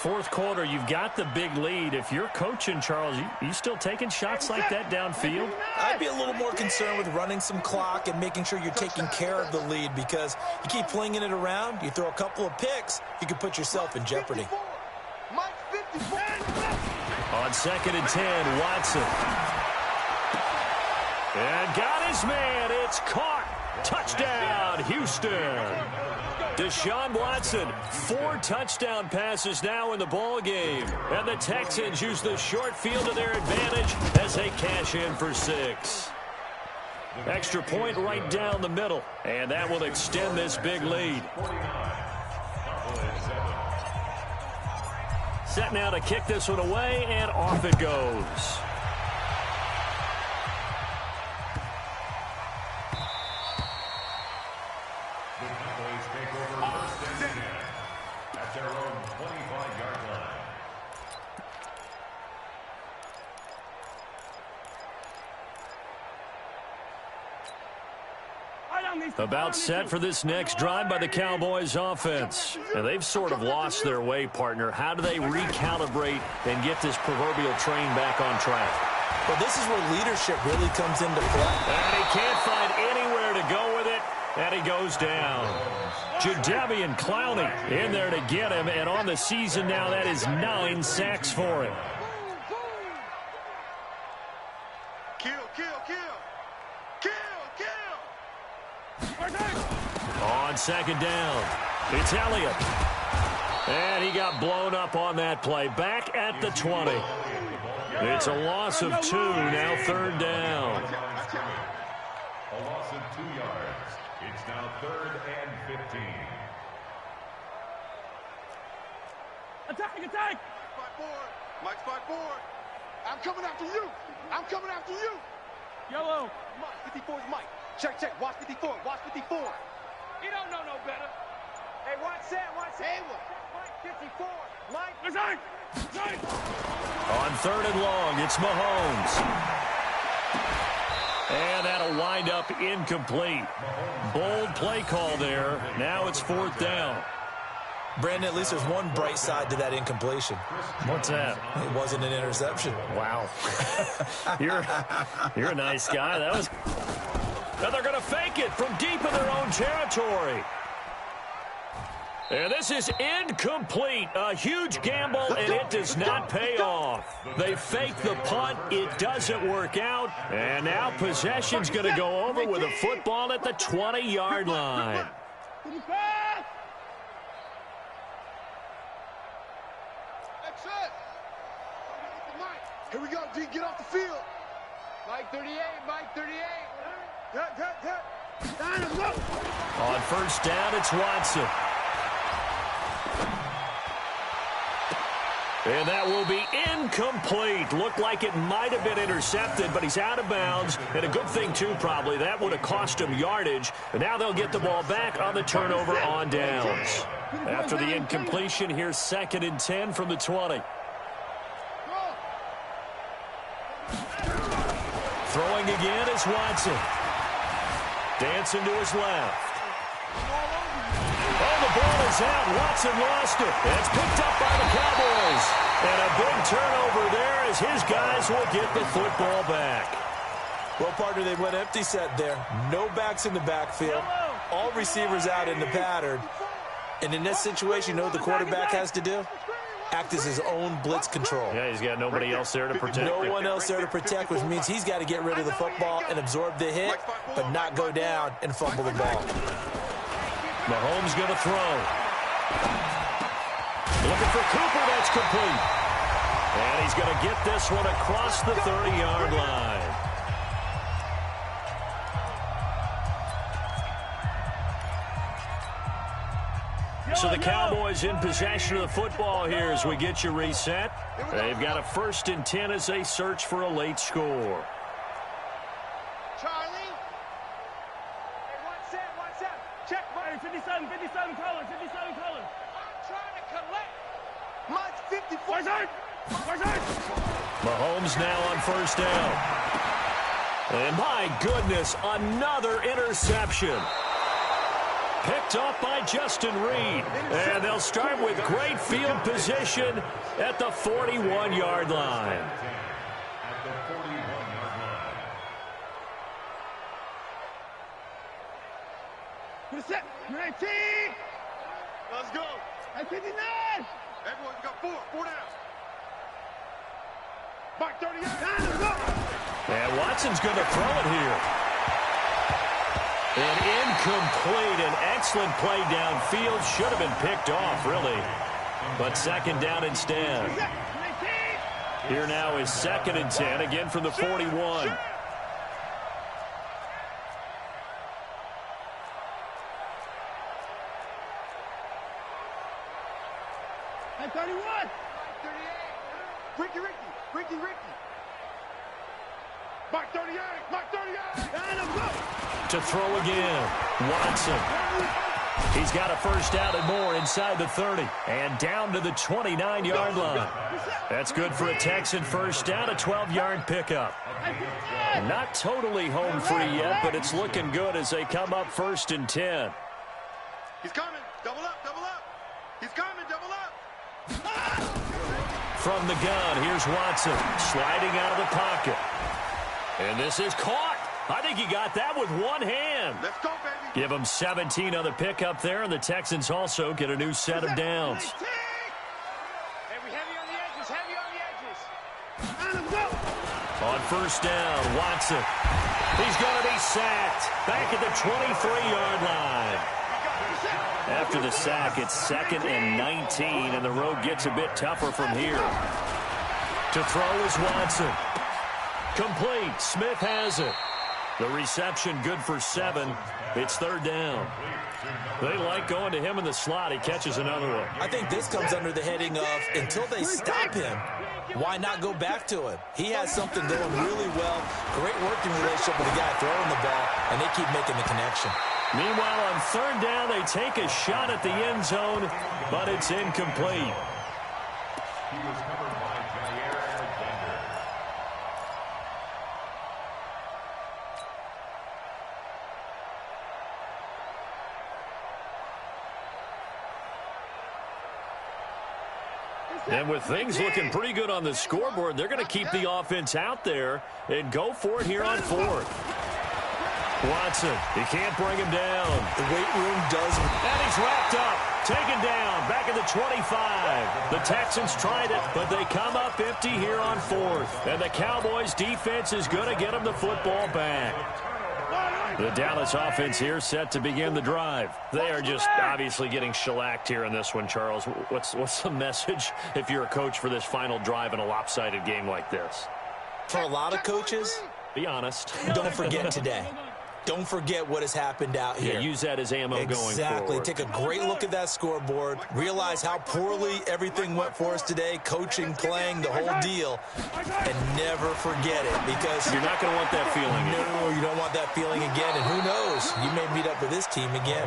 4th quarter, you've got the big lead. If you're coaching, Charles, you still taking shots like that downfield? I'd be a little more concerned with running some clock and making sure you're taking care of the lead, because you keep flinging it around, you throw a couple of picks, you can put yourself in jeopardy. On 2nd and 10, Watson. And got his man. It's caught. Touchdown, Houston. Deshaun Watson, 4 touchdown passes now in the ball game. And the Texans use the short field to their advantage as they cash in for 6. Extra point right down the middle. And that will extend this big lead. Set now to kick this one away, and off it goes. The Cowboys take over first and 10 at their own 25-yard line. About set for this next drive by the Cowboys offense. And they've sort of lost their way, partner. How do they recalibrate and get this proverbial train back on track? Well, this is where leadership really comes into play. And he can't find anywhere to go with it, and he goes down. Jadeveon Clowney in there to get him, and on the season now, that is 9 sacks for him. Kill, kill, kill. Kill, kill. On second down, it's Elliott. And he got blown up on that play. Back at the 20. It's a loss of 2, now third down. A loss of 2 yards. It's now 3rd and 15. Attack, attack! Fight forward. Mike's fight forward. I'm coming after you. I'm coming after you. Yellow. Mike, 54 is Mike. Check, check. Watch 54. Watch 54. He don't know no better. Hey, watch that. Watch that. Mike, 54. Mike. Attack! Attack! On third and long, it's Mahomes. And that'll wind up incomplete. Bold play call there. Now it's 4th down. Brandon, at least there's one bright side to that incompletion. What's that? It wasn't an interception. Wow. You're a nice guy. That was... Now they're going to fake it from deep in their own territory. And this is incomplete. A huge gamble, and it does not pay off. They fake the punt. It doesn't work out. And now possession's going to go over with a football at the 20-yard line. That's it. Here we go, D. Get off the field. Mike 38, Mike 38. On first down, it's Watson. And that will be incomplete. Looked like it might have been intercepted, but he's out of bounds. And a good thing, too, probably. That would have cost him yardage. And now they'll get the ball back on the turnover on downs. After the incompletion, here's 2nd and 10 from the 20. Throwing again is Watson. Dancing to his left. Oh, the ball is out. Watson lost it. And it's picked up by the Cowboys. And a big turnover there as his guys will get the football back. Well, partner, they went empty set there. No backs in the backfield. All receivers out in the pattern. And in this situation, you know what the quarterback has to do? Act as his own blitz control. Yeah, he's got nobody else there to protect. No one else there to protect, which means he's got to get rid of the football and absorb the hit, but not go down and fumble the ball. Mahomes going to throw. Looking for Cooper. That's complete. And he's going to get this one across the 30-yard line. So the Cowboys in possession of the football here as we get you reset. They've got a 1st and 10 as they search for a late score. Charlie. Hey, watch that. Check. Hey, 57 colors, 57 colors. I'm trying to collect. Mike's 54. Where's it? Mahomes now on first down. And my goodness, another interception. Picked up by Justin Reed. And they'll start with great field position at the 41-yard line. At the 41-yard line. Good set. 19. Let's go. At 59. Everyone, you got 4 down. Mike 38. Let's go. And Watson's going to throw it here. An incomplete, an excellent play downfield. Should have been picked off, really. But 2nd down instead. Here now is 2nd and 10, again from the 41. At 31. Ricky. Mike 38. To throw again, Watson. He's got a first down and more inside the 30 and down to the 29-yard line. That's good for a Texan first down, a 12-yard pickup. Not totally home free yet, but it's looking good as they come up 1st and 10. He's coming. Double up. He's coming. Double up. From the gun, here's Watson sliding out of the pocket. And this is caught. I think he got that with one hand. Let's go, baby. Give him 17 on the pickup there, and the Texans also get a new set of downs. Hey, we heavy on the edges. On first down, Watson. He's going to be sacked. Back at the 23-yard line. After the sack, it's 2nd and 19, and the road gets a bit tougher from here. To throw is Watson. Complete. Smith has it. The reception good for 7. It's 3rd down. They like going to him in the slot. He catches another one. I think this comes under the heading of until they stop him, why not go back to him? He has something going really well. Great working relationship with the guy throwing the ball, and they keep making the connection. Meanwhile, on 3rd down, they take a shot at the end zone, but it's incomplete. He was covered by Jair Alexander. And with things looking pretty good on the scoreboard, they're going to keep the offense out there and go for it here on 4th. Watson, he can't bring him down. The weight room does. And he's wrapped up, taken down, back at the 25. The Texans tried it, but they come up empty here on 4th. And the Cowboys' defense is going to get them the football back. The Dallas offense here set to begin the drive. They are just obviously getting shellacked here in this one, Charles. What's the message if you're a coach for this final drive in a lopsided game like this? For a lot of coaches, be honest. Don't forget today. Don't forget what has happened out here. Yeah, use that as ammo going forward. Exactly. Take a great look at that scoreboard. Realize how poorly everything went for us today. Coaching, playing, the whole deal. And never forget it, because you're not going to want that feeling. No, you don't want that feeling again. And who knows? You may meet up with this team again.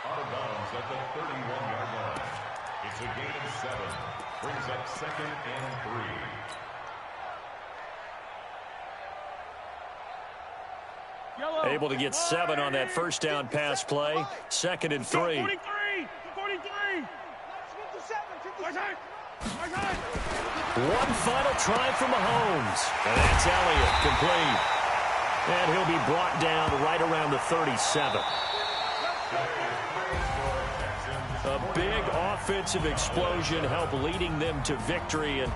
Out of bounds at the 31-yard line. It's a gain of 7. Brings up 2nd and 3. Able to get 7 on that first down pass play. 2nd and 3. 43. One final try from Mahomes. And that's Elliott, complete. And he'll be brought down right around the 37. A big offensive explosion helped leading them to victory. And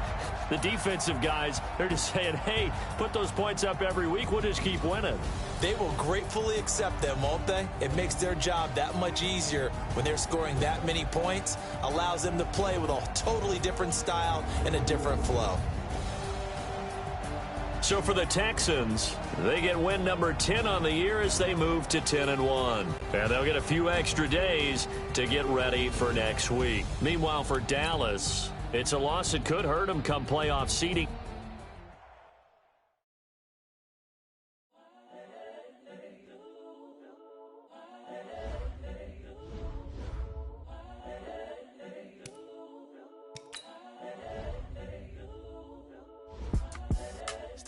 the defensive guys, they're just saying, hey, put those points up every week. We'll just keep winning. They will gratefully accept them, won't they? It makes their job that much easier when they're scoring that many points. Allows them to play with a totally different style and a different flow. So for the Texans, they get win number 10 on the year as they move to 10-1. And they'll get a few extra days to get ready for next week. Meanwhile, for Dallas, it's a loss that could hurt them come playoff seeding.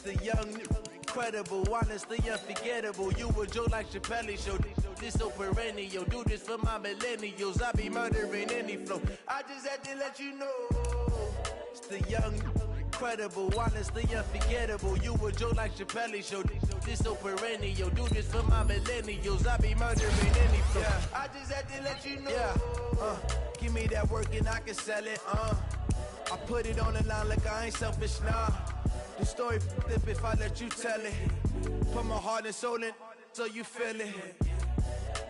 The young, incredible, honestly unforgettable. You a joke like Chappelle Show. This so perennial. Do this for my millennials. I be murdering any flow. I just had to let you know. It's the young, incredible, honestly unforgettable. You a joke like Chappelle Show. This so perennial. Do this for my millennials. I be murdering any flow. Yeah. I just had to let you know. Yeah. Give me that work and I can sell it. I put it on the line like I ain't selfish, nah. The story flip if I let you tell it. Put my heart and soul in so you feel it.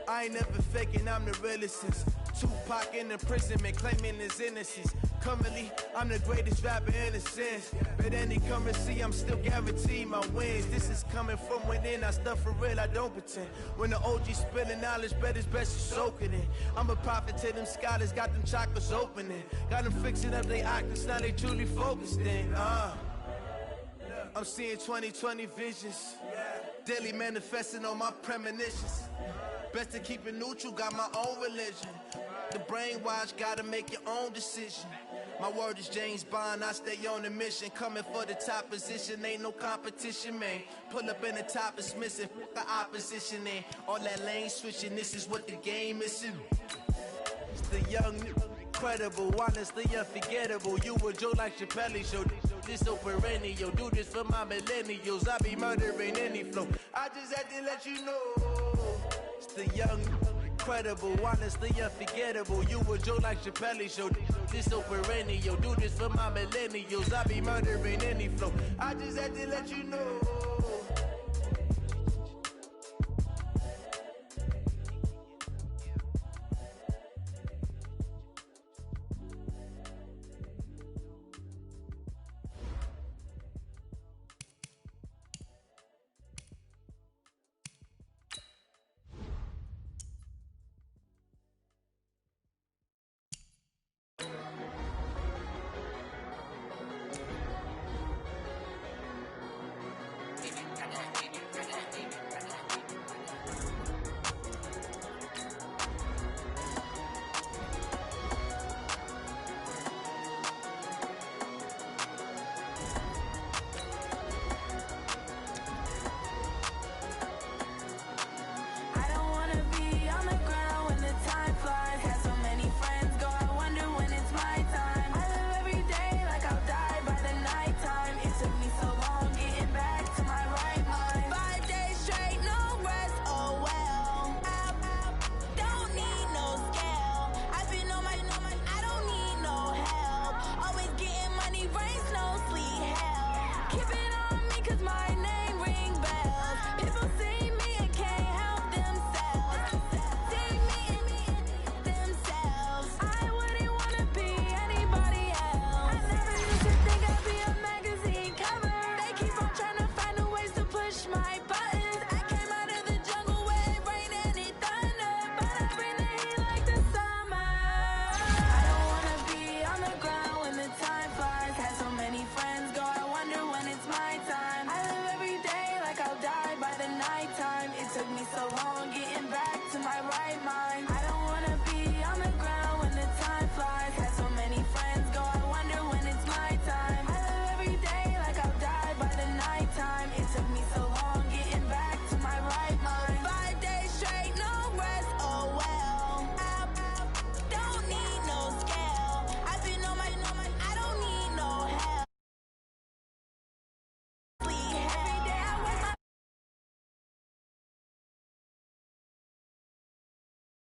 I ain't never faking, I'm the realest since Tupac in imprisonment, claiming his innocence. Currently, I'm the greatest rapper in a sense. But any currency, I'm still guaranteed my wins. This is coming from within, I stuff for real, I don't pretend. When the OG spilling knowledge, bet it's best to soak it in. I'm a prophet to them scholars, got them chakras opening. Got them fixing up their octaves, now they truly focused in. I'm seeing 2020 visions. Daily manifesting on my premonitions. Best to keep it neutral, got my own religion. The brainwash, gotta make your own decision. My word is James Bond, I stay on a mission. Coming for the top position, ain't no competition, man. Pull up in the top, it's missing, the opposition, man. All that lane switching, this is what the game is. It's the young, incredible, honestly unforgettable. You a Joe like Chappelle show. This so perennial, do this for my millennials. I be murdering any flow. I just had to let you know. It's the young, incredible, honestly unforgettable. You a Joe like Chappelle show. This so perennial, do this for my millennials. I be murdering any flow. I just had to let you know.